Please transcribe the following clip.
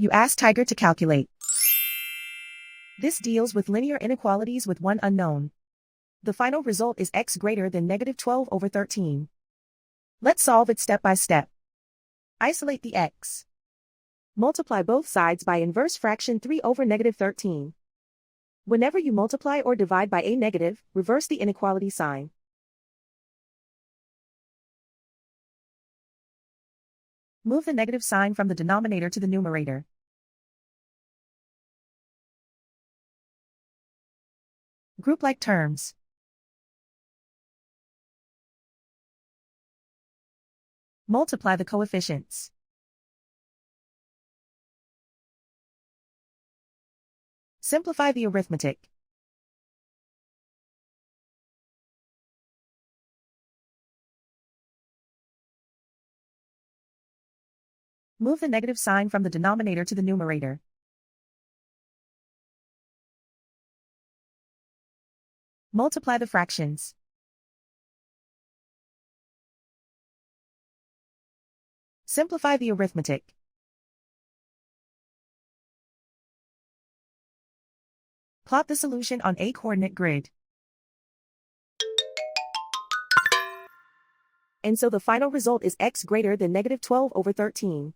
You ask Tiger to calculate. This deals with linear inequalities with one unknown. The final result is x greater than -12/13. Let's solve it step by step. Isolate the x. Multiply both sides by inverse fraction 3/-13. Whenever you multiply or divide by a negative, reverse the inequality sign. Move the negative sign from the denominator to the numerator. Group like terms. Multiply the coefficients. Simplify the arithmetic. Move the negative sign from the denominator to the numerator. Multiply the fractions. Simplify the arithmetic. Plot the solution on a coordinate grid. And so the final result is x greater than -12/13.